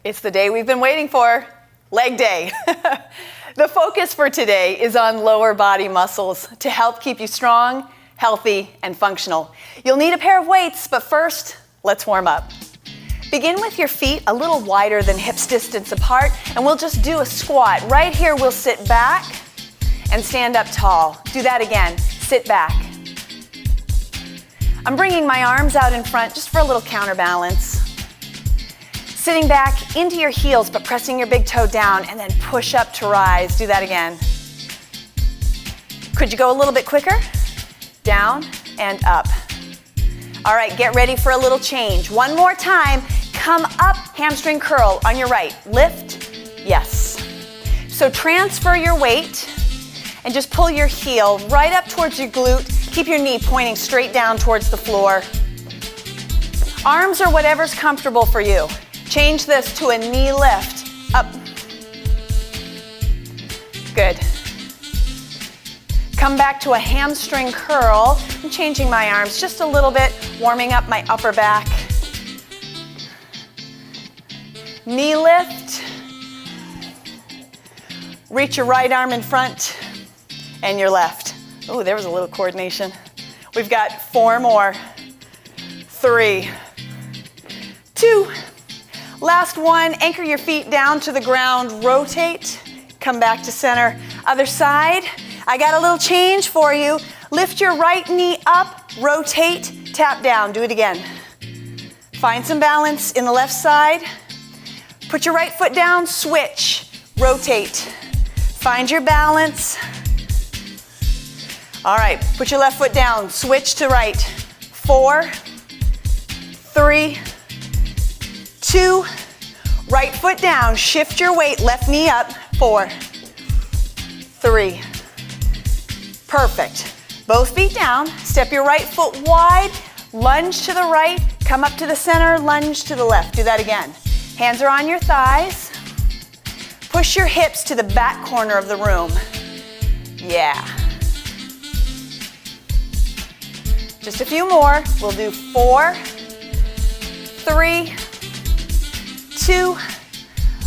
It's the day we've been waiting for, leg day. The focus for today is on lower body muscles to help keep you strong, healthy, and functional. You'll need a pair of weights, but first, let's warm up. Begin with your feet a little wider than hips distance apart, and we'll just do a squat. Right here, we'll sit back and stand up tall. Do that again, sit back. I'm bringing my arms out in front just for a little counterbalance. Sitting back into your heels, but pressing your big toe down, and then push up to rise. Do that again. Could you go a little bit quicker? Down and up. All right, get ready for a little change. One more time, come up, hamstring curl on your right. Lift, yes. So transfer your weight and just pull your heel right up towards your glute. Keep your knee pointing straight down towards the floor. Arms or whatever's comfortable for you. Change this to a knee lift, up. Good. Come back to a hamstring curl. I'm changing my arms just a little bit, warming up my upper back. Knee lift. Reach your right arm in front and your left. Oh, there was a little coordination. We've got 4 more. 3, 2. Last one, anchor your feet down to the ground, rotate, come back to center. Other side, I got a little change for you. Lift your right knee up, rotate, tap down. Do it again. Find some balance in the left side. Put your right foot down, switch, rotate. Find your balance. All right, put your left foot down, switch to right. 4, 3, 2, right foot down, shift your weight, left knee up. 4, 3, perfect. Both feet down, step your right foot wide, lunge to the right, come up to the center, lunge to the left. Do that again. Hands are on your thighs. Push your hips to the back corner of the room. Yeah. Just a few more. We'll do 4, 3, 2,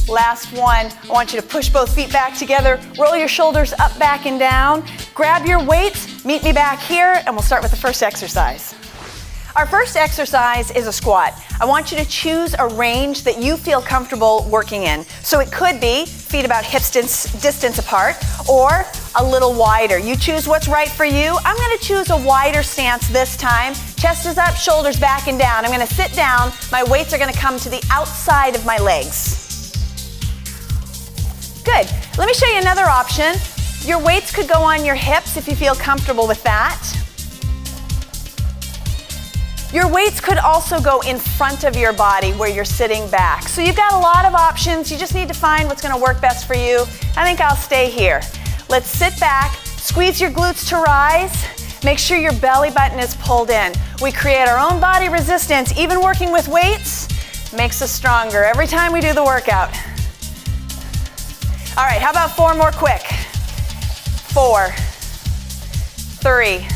last one. I want you to push both feet back together, roll your shoulders up, back, and down. Grab your weights, meet me back here, and we'll start with the first exercise. Our first exercise is a squat. I want you to choose a range that you feel comfortable working in. So it could be feet about hip distance apart or a little wider. You choose what's right for you. I'm going to choose a wider stance this time. Chest is up, shoulders back and down. I'm going to sit down. My weights are going to come to the outside of my legs. Good. Let me show you another option. Your weights could go on your hips if you feel comfortable with that. Your weights could also go in front of your body where you're sitting back. So you've got a lot of options. You just need to find what's going to work best for you. I think I'll stay here. Let's sit back, squeeze your glutes to rise. Make sure your belly button is pulled in. We create our own body resistance. Even working with weights makes us stronger every time we do the workout. All right, how about 4 more quick? 4, 3,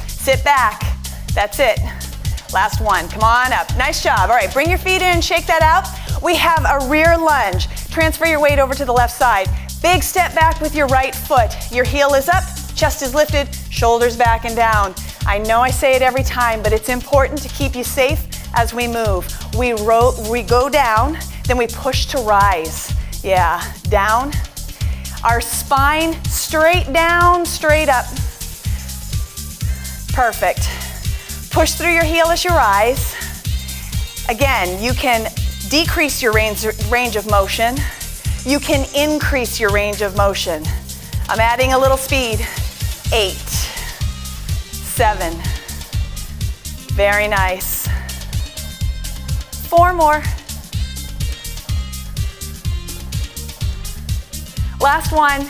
sit back. That's it. Last one, come on up. Nice job. All right, bring your feet in, shake that out. We have a rear lunge. Transfer your weight over to the left side. Big step back with your right foot. Your heel is up, chest is lifted, shoulders back and down. I know I say it every time, but it's important to keep you safe as we move. We go down, then we push to rise. Yeah, down. Our spine straight down, straight up. Perfect. Push through your heel as you rise. Again, you can decrease your range of motion. You can increase your range of motion. I'm adding a little speed. 8, 7. Very nice. 4 more. Last one.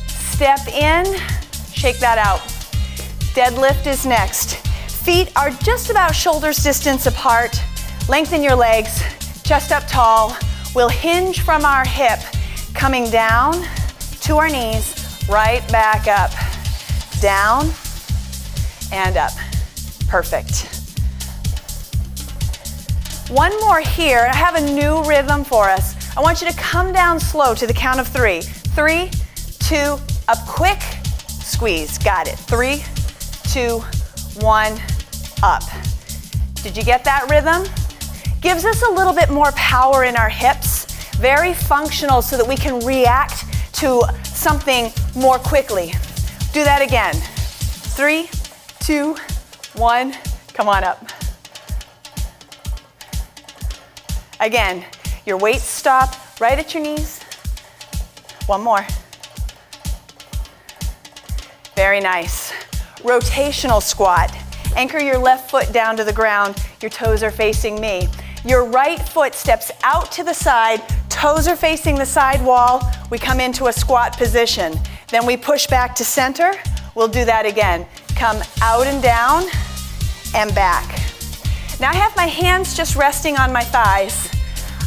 Step in, shake that out. Deadlift is next. Feet are just about shoulders distance apart. Lengthen your legs, chest up tall. We'll hinge from our hip, coming down to our knees, right back up, down and up. Perfect. One more here. I have a new rhythm for us. I want you to come down slow to the count of 3. 3, 2, up quick, squeeze. Got it. 3, 2, 1, up. Did you get that rhythm? Gives us a little bit more power in our hips. Very functional so that we can react to something more quickly. Do that again. 3, 2, 1, come on up. Again, your weights stop right at your knees. One more. Very nice. Rotational squat. Anchor your left foot down to the ground. Your toes are facing me. Your right foot steps out to the side. Toes are facing the side wall. We come into a squat position. Then we push back to center. We'll do that again. Come out and down and back. Now I have my hands just resting on my thighs.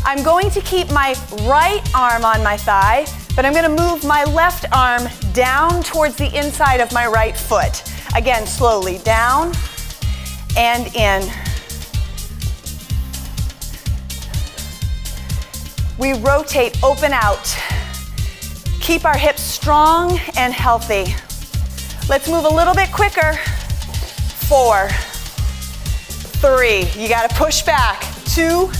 I'm going to keep my right arm on my thigh, but I'm going to move my left arm down towards the inside of my right foot. Again, slowly down and in. We rotate, open out. Keep our hips strong and healthy. Let's move a little bit quicker. 4, 3, you gotta push back. 2,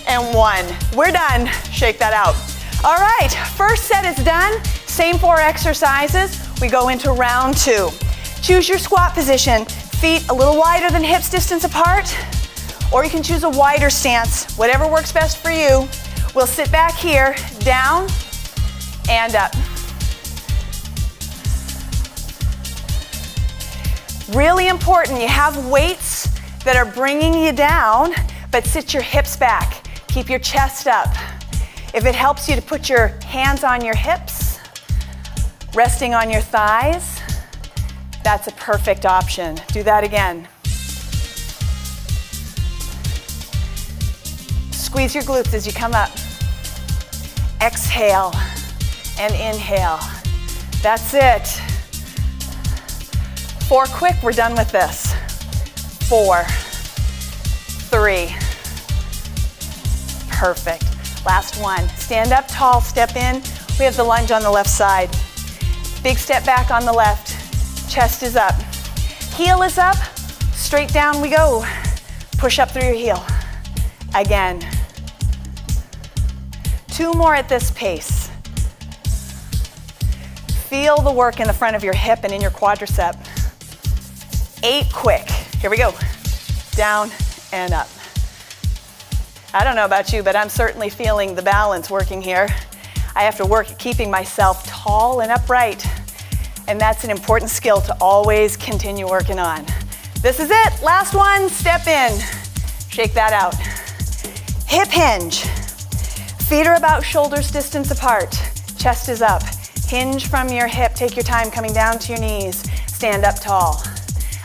and 1. We're done. Shake that out. All right, first set is done. Same 4 exercises. We go into round 2. Choose your squat position. Feet a little wider than hips distance apart, or you can choose a wider stance, whatever works best for you. We'll sit back here, down and up. Really important, you have weights that are bringing you down, but sit your hips back. Keep your chest up. If it helps you to put your hands on your hips, resting on your thighs, that's a perfect option. Do that again. Squeeze your glutes as you come up. Exhale and inhale. That's it. 4 quick, we're done with this. 4, 3. Perfect. Last one. Stand up tall, step in. We have the lunge on the left side. Big step back on the left. Chest is up. Heel is up. Straight down we go. Push up through your heel. Again. 2 more at this pace. Feel the work in the front of your hip and in your quadricep. 8 quick. Here we go. Down and up. I don't know about you, but I'm certainly feeling the balance working here. I have to work at keeping myself tall and upright, and that's an important skill to always continue working on. This is it. Last one. Step in. Shake that out. Hip hinge. Feet are about shoulders distance apart. Chest is up. Hinge from your hip. Take your time coming down to your knees. Stand up tall.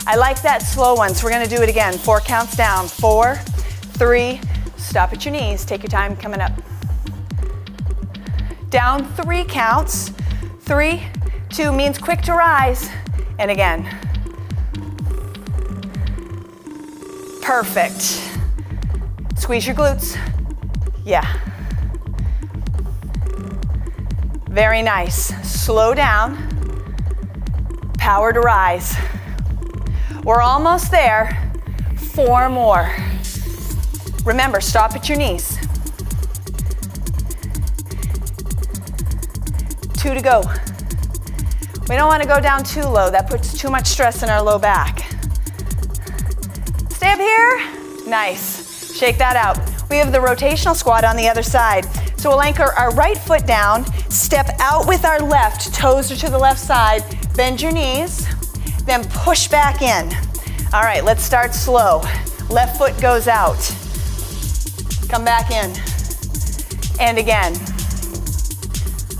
I like that slow one, so we're going to do it again. 4 counts down. 4, 3, stop at your knees. Take your time coming up. Down 3 counts. 3, 2 means quick to rise. And again. Perfect. Squeeze your glutes. Yeah. Very nice. Slow down. Power to rise. We're almost there. 4 more. Remember, stop at your knees. 2 to go. We don't want to go down too low. That puts too much stress in our low back. Stay up here. Nice. Shake that out. We have the rotational squat on the other side. So we'll anchor our right foot down, step out with our left, toes are to the left side, bend your knees, then push back in. All right, let's start slow. Left foot goes out. Come back in. And again.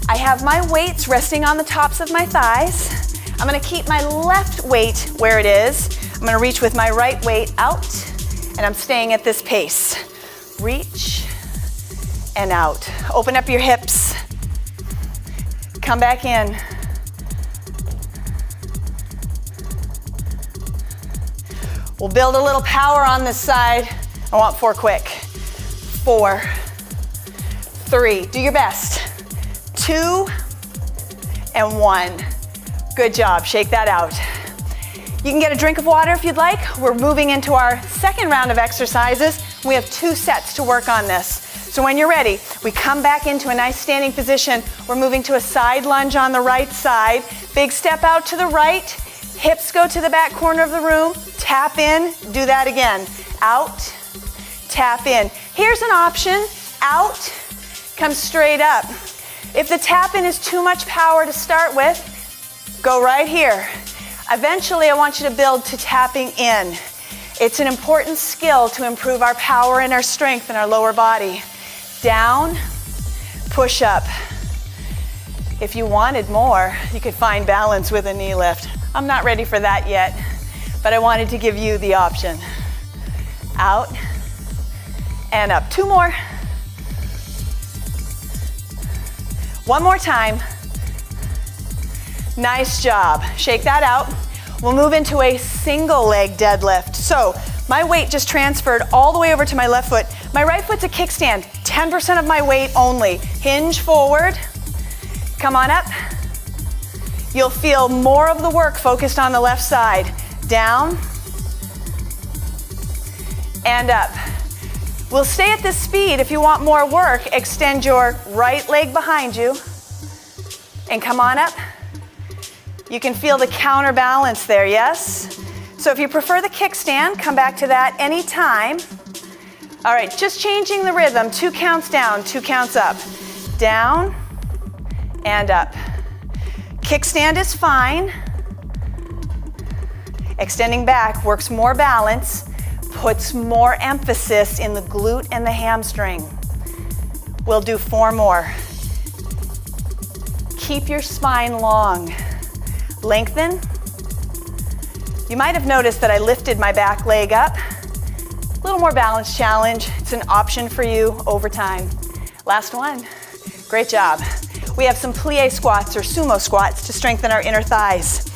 I have my weights resting on the tops of my thighs. I'm gonna keep my left weight where it is. I'm gonna reach with my right weight out, and I'm staying at this pace. Reach and out. Open up your hips. Come back in. We'll build a little power on this side. I want 4 quick. 4, 3, do your best. 2, and 1. Good job, shake that out. You can get a drink of water if you'd like. We're moving into our second round of exercises. We have 2 sets to work on this. So when you're ready, we come back into a nice standing position. We're moving to a side lunge on the right side. Big step out to the right. Hips go to the back corner of the room. Tap in, do that again. Out, tap in. Here's an option. Out, come straight up. If the tap in is too much power to start with, go right here. Eventually, I want you to build to tapping in. It's an important skill to improve our power and our strength in our lower body. Down, push up. If you wanted more, you could find balance with a knee lift. I'm not ready for that yet, but I wanted to give you the option. Out and up. 2 more. 1 more time. Nice job. Shake that out. We'll move into a single leg deadlift. So my weight just transferred all the way over to my left foot. My right foot's a kickstand, 10% of my weight only. Hinge forward, come on up. You'll feel more of the work focused on the left side. Down and up. We'll stay at this speed. If you want more work, extend your right leg behind you and come on up. You can feel the counterbalance there, yes? So if you prefer the kickstand, come back to that anytime. All right, just changing the rhythm. 2 counts down, 2 counts up. Down and up. Kickstand is fine. Extending back works more balance, puts more emphasis in the glute and the hamstring. We'll do 4 more. Keep your spine long. Lengthen. You might have noticed that I lifted my back leg up. A little more balance challenge. It's an option for you over time. Last one. Great job. We have some plie squats or sumo squats to strengthen our inner thighs.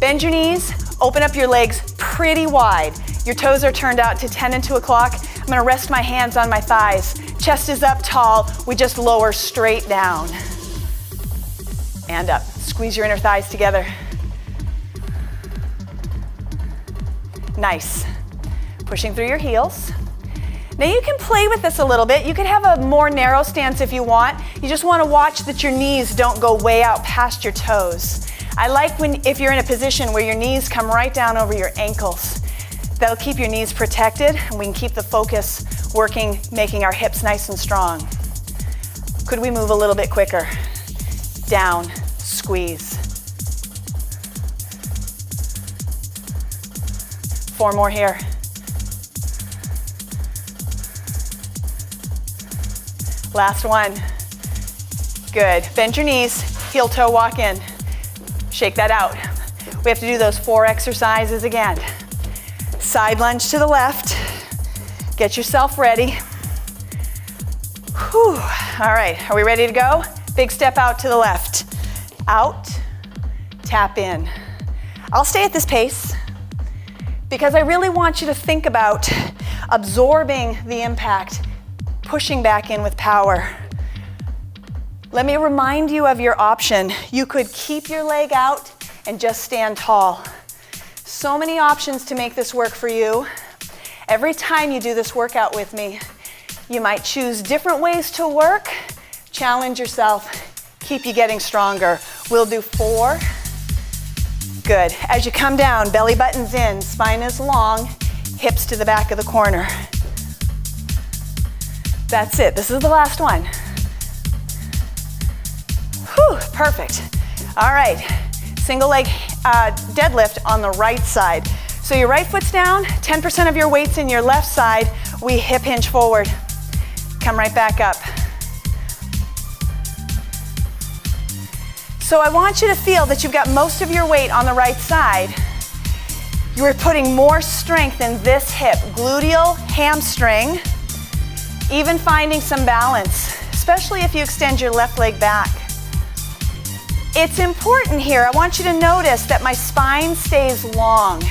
Bend your knees, open up your legs pretty wide. Your toes are turned out to 10 and 2 o'clock. I'm gonna rest my hands on my thighs. Chest is up tall. We just lower straight down. And up. Squeeze your inner thighs together. Nice. Pushing through your heels. Now you can play with this a little bit. You can have a more narrow stance if you want. You just want to watch that your knees don't go way out past your toes. I like if you're in a position where your knees come right down over your ankles. That'll keep your knees protected, and we can keep the focus working, making our hips nice and strong. Could we move a little bit quicker? Down, squeeze. 4 more here. Last one. Good. Bend your knees, heel toe walk in. Shake that out. We have to do those 4 exercises again. Side lunge to the left. Get yourself ready. Whew. All right, are we ready to go? Big step out to the left. Out, tap in. I'll stay at this pace because I really want you to think about absorbing the impact, pushing back in with power. Let me remind you of your option. You could keep your leg out and just stand tall. So many options to make this work for you. Every time you do this workout with me, you might choose different ways to work. Challenge yourself, keep you getting stronger. We'll do 4. Good. As you come down, belly button's in, spine is long, hips to the back of the corner. That's it. This is the last one. Whew, perfect. All right, single leg deadlift on the right side. So your right foot's down, 10% of your weight's in your left side. We hip hinge forward. Come right back up. So I want you to feel that you've got most of your weight on the right side. You are putting more strength in this hip, gluteal, hamstring, even finding some balance, especially if you extend your left leg back. It's important here, I want you to notice that my spine stays long.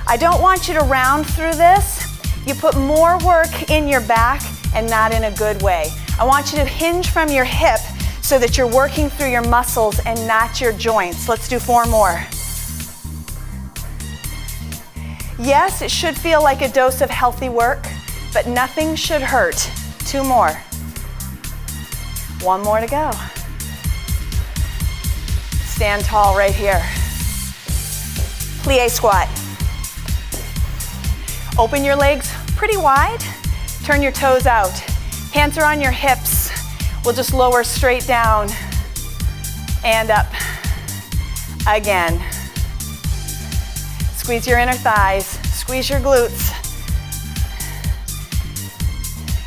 I don't want you to round through this. you put more work in your back and not in a good way. I want you to hinge from your hip so that you're working through your muscles and not your joints. Let's do 4 more. Yes, it should feel like a dose of healthy work, but nothing should hurt. 2 more. 1 more to go. Stand tall right here. Plie squat. Open your legs pretty wide. Turn your toes out. Hands are on your hips. We'll just lower straight down and up. Again. Squeeze your inner thighs. Squeeze your glutes.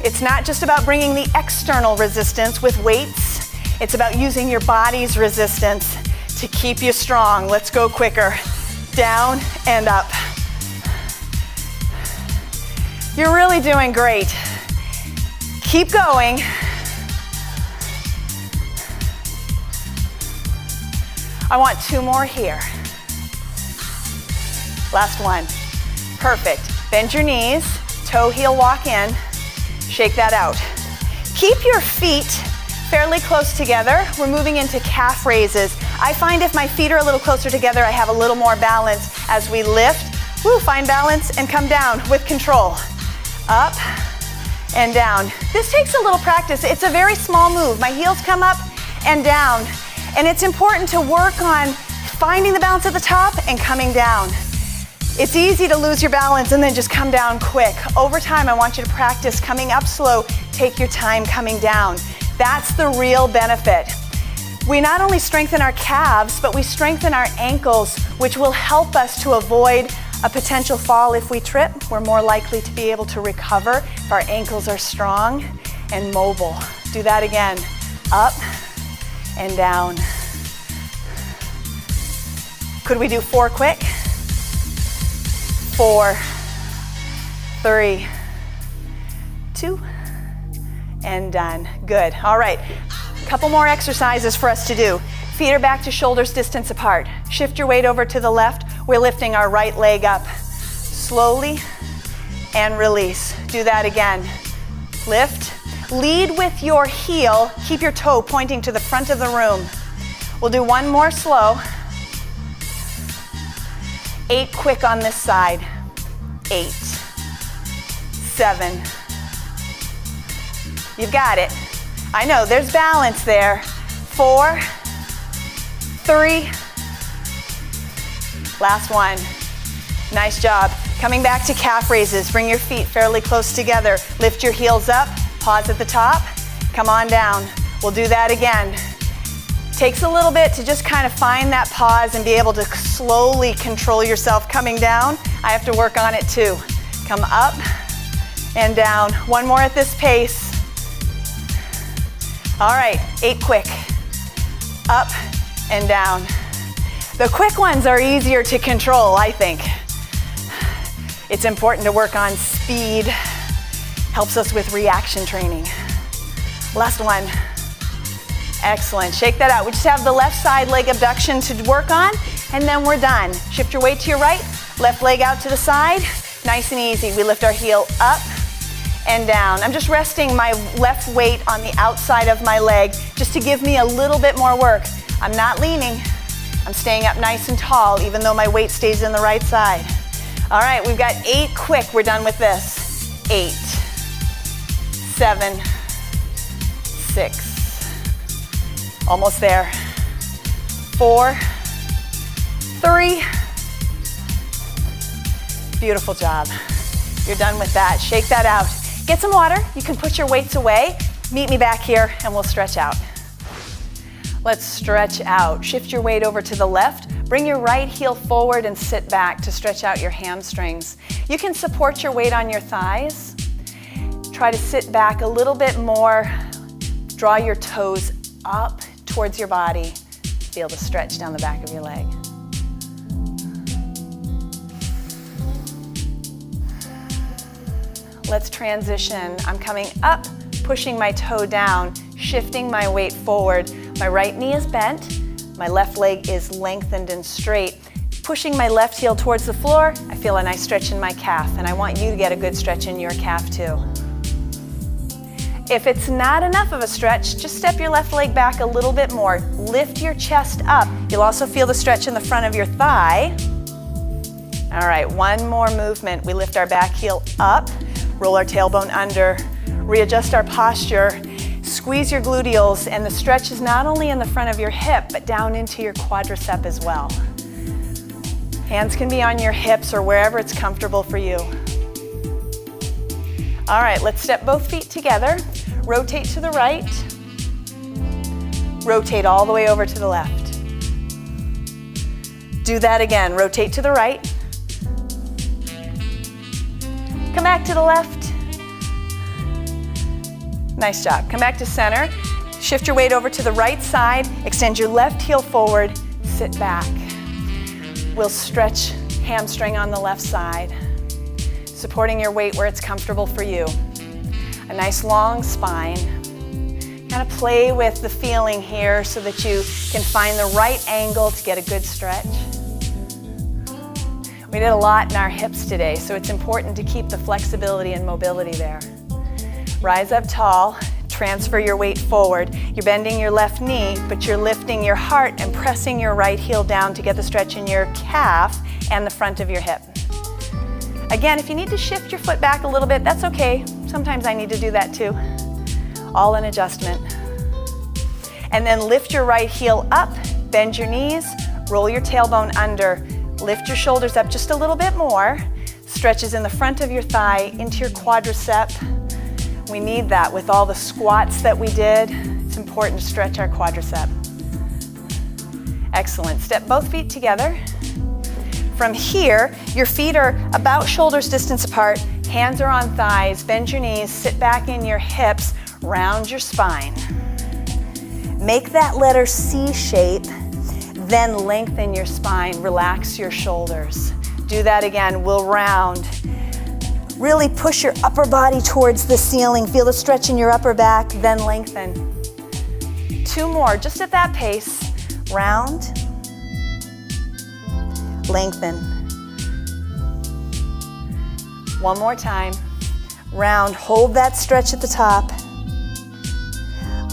It's not just about bringing the external resistance with weights. It's about using your body's resistance to keep you strong. Let's go quicker. Down and up. You're really doing great. Keep going. I want 2 more here. Last one. Perfect. Bend your knees, toe heel walk in. Shake that out. Keep your feet fairly close together. We're moving into calf raises. I find if my feet are a little closer together, I have a little more balance as we lift. Woo, find balance and come down with control. Up and down. This takes a little practice. It's a very small move. My heels come up and down. And it's important to work on finding the balance at the top and coming down. It's easy to lose your balance and then just come down quick. Over time, I want you to practice coming up slow. Take your time coming down. That's the real benefit. We not only strengthen our calves, but we strengthen our ankles, which will help us to avoid a potential fall if we trip. We're more likely to be able to recover if our ankles are strong and mobile. Do that again. Up and down. Could we do 4 quick? 4, 3, 2, and done. Good. All right. A couple more exercises for us to do. Feet are back to shoulders distance apart. Shift your weight over to the left. We're lifting our right leg up. Slowly and release. Do that again. Lift. Lead with your heel. Keep your toe pointing to the front of the room. We'll do 1 more slow. 8 quick on this side. 8, 7. You've got it. I know, there's balance there. 4, 3. Last one. Nice job. Coming back to calf raises. Bring your feet fairly close together. Lift your heels up. Pause at the top. Come on down. We'll do that again. Takes a little bit to just kind of find that pause and be able to slowly control yourself coming down. I have to work on it too. Come up and down. 1 more at this pace. All right, 8 quick. Up and down. The quick ones are easier to control, I think. It's important to work on speed. Helps us with reaction training. Last one. Excellent. Shake that out. We just have the left side leg abduction to work on, and then we're done. Shift your weight to your right, left leg out to the side. Nice and easy. We lift our heel up and down. I'm just resting my left weight on the outside of my leg just to give me a little bit more work. I'm not leaning. I'm staying up nice and tall, even though my weight stays in the right side. All right, we've got 8 quick. We're done with this. 8, 7, 6. Almost there. 4, 3. Beautiful job. You're done with that. Shake that out. Get some water. You can put your weights away. Meet me back here and we'll stretch out. Let's stretch out. Shift your weight over to the left. Bring your right heel forward and sit back to stretch out your hamstrings. You can support your weight on your thighs. Try to sit back a little bit more. Draw your toes up towards your body. Be able to stretch down the back of your leg. Let's transition. I'm coming up, pushing my toe down, shifting my weight forward. My right knee is bent. My left leg is lengthened and straight. pushing my left heel towards the floor, I feel a nice stretch in my calf, and I want you to get a good stretch in your calf too. If it's not enough of a stretch, just step your left leg back a little bit more. Lift your chest up. You'll also feel the stretch in the front of your thigh. All right, one more movement. We lift our back heel up, roll our tailbone under, readjust our posture, squeeze your gluteals, and the stretch is not only in the front of your hip, but down into your quadricep as well. Hands can be on your hips or wherever it's comfortable for you. All right, let's step both feet together. Rotate to the right. Rotate all the way over to the left. Do that again. Rotate to the right. Come back to the left. Nice job. Come back to center. Shift your weight over to the right side. Extend your left heel forward. Sit back. We'll stretch hamstring on the left side, supporting your weight where it's comfortable for you. A nice long spine. Kind of play with the feeling here so that you can find the right angle to get a good stretch. We did a lot in our hips today, so it's important to keep the flexibility and mobility there. Rise up tall, transfer your weight forward. You're bending your left knee, but you're lifting your heart and pressing your right heel down to get the stretch in your calf and the front of your hip. Again, if you need to shift your foot back a little bit, that's okay. Sometimes I need to do that too. All in adjustment. And then lift your right heel up, bend your knees, roll your tailbone under, lift your shoulders up just a little bit more, stretches in the front of your thigh into your quadricep. We need that with all the squats that we did. It's important to stretch our quadricep. Excellent. Step both feet together. From here, your feet are about shoulders distance apart, hands are on thighs, bend your knees, sit back in your hips, round your spine. Make that letter C shape, then lengthen your spine, relax your shoulders. Do that again, we'll round. Really push your upper body towards the ceiling. Feel the stretch in your upper back, then lengthen. Two more, just at that pace. Round, lengthen. One more time. Round, hold that stretch at the top.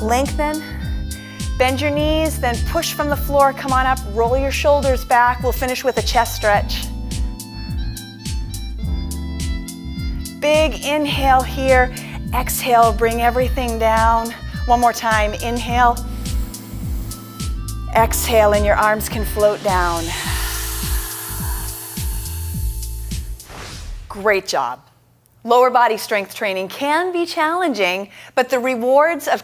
Lengthen. Bend your knees, then push from the floor, come on up, roll your shoulders back. We'll finish with a chest stretch. Big inhale here, exhale, bring everything down. One more time, inhale, exhale, and your arms can float down. Great job. Lower body strength training can be challenging, but the rewards of